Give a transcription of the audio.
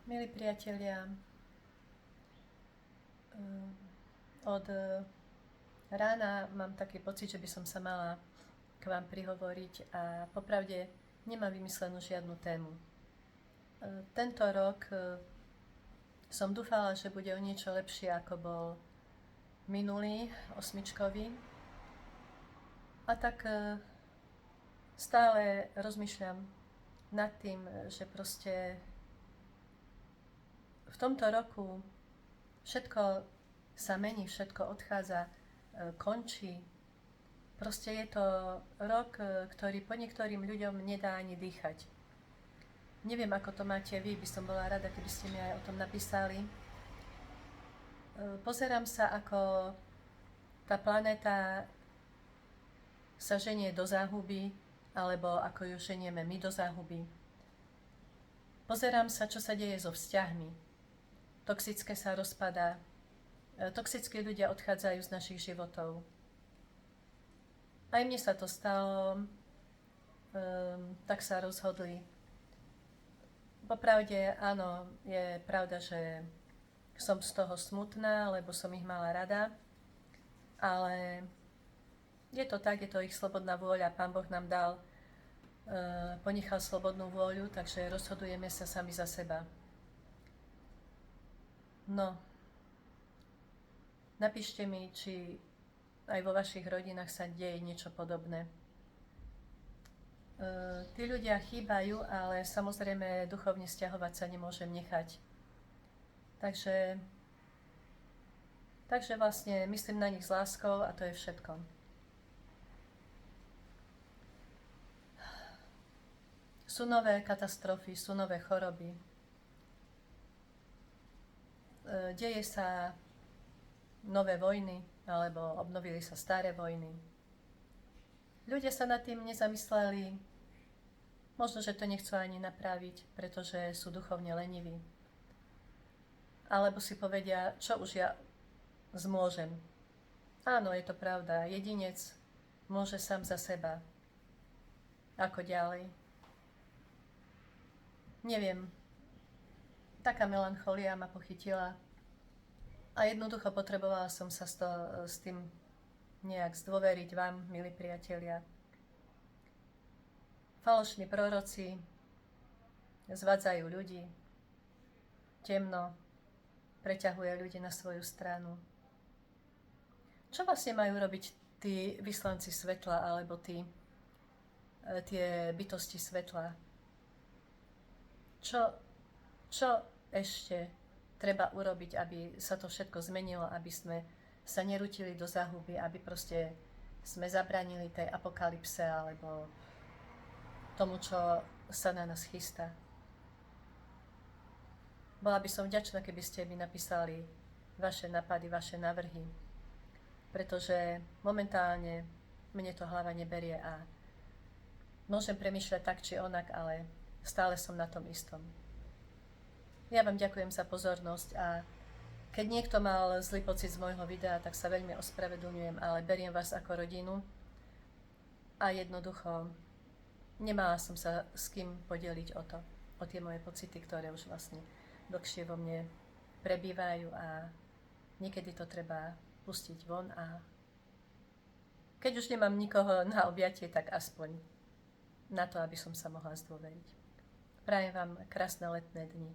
Milí priatelia, od rána mám taký pocit, že by som sa mala k vám prihovoriť a popravde nemám vymyslenú žiadnu tému. Tento rok som dúfala, že bude o niečo lepšie, ako bol minulý, osmičkový. A tak stále rozmýšľam nad tým, že proste v tomto roku všetko sa mení, všetko odchádza, končí. Proste je to rok, ktorý po niektorým ľuďom nedá ani dýchať. Neviem, ako to máte vy, by som bola rada, keby ste mi aj o tom napísali. Pozerám sa, ako tá planéta sa ženie do záhuby, alebo ako ju ženieme my do záhuby. Pozerám sa, čo sa deje so vzťahmi. Toxické sa rozpadá. Toxickí ľudia odchádzajú z našich životov. Aj mne sa to stalo, tak sa rozhodli. Popravde, áno, je pravda, že som z toho smutná, lebo som ich mala rada, ale je to tak, je to ich slobodná vôľa. Pán Boh nám dal, ponechal slobodnú vôľu, takže rozhodujeme sa sami za seba. No, napíšte mi, či aj vo vašich rodinách sa deje niečo podobné. Tí ľudia chýbajú, ale samozrejme duchovne sťahovať sa nemôžem nechať. Takže vlastne myslím na nich s láskou a to je všetko. Sú nové katastrofy, sú nové choroby. Deje sa nové vojny, alebo obnovili sa staré vojny. Ľudia sa nad tým nezamysleli, možno, že to nechcú ani napraviť, pretože sú duchovne leniví. Alebo si povedia, čo už ja zmôžem. Áno, je to pravda, jedinec môže sám za seba. Ako ďalej? Neviem. Taká melancholia ma pochytila a jednoducho potrebovala som sa s tým nejak zdôveriť vám, milí priatelia. Falošní proroci zvádzajú ľudí, temno preťahuje ľudí na svoju stranu. Čo vlastne majú robiť tí vyslanci svetla, alebo tie bytosti svetla? Čo ešte treba urobiť, aby sa to všetko zmenilo, aby sme sa nerutili do záhuby, aby proste sme zabránili tej apokalypse alebo tomu, čo sa na nás chystá. Bola by som vďačná, keby ste mi napísali vaše nápady, vaše návrhy, pretože momentálne mne to hlava neberie a môžem premýšľať tak či onak, ale stále som na tom istom. Ja vám ďakujem za pozornosť a keď niekto mal zlý pocit z môjho videa, tak sa veľmi ospravedlňujem, ale beriem vás ako rodinu a jednoducho nemala som sa s kým podeliť o tie moje pocity, ktoré už vlastne dlhšie vo mne prebývajú a niekedy to treba pustiť von a keď už nemám nikoho na objatie, tak aspoň na to, aby som sa mohla zdôveriť. Prajem vám krásne letné dni.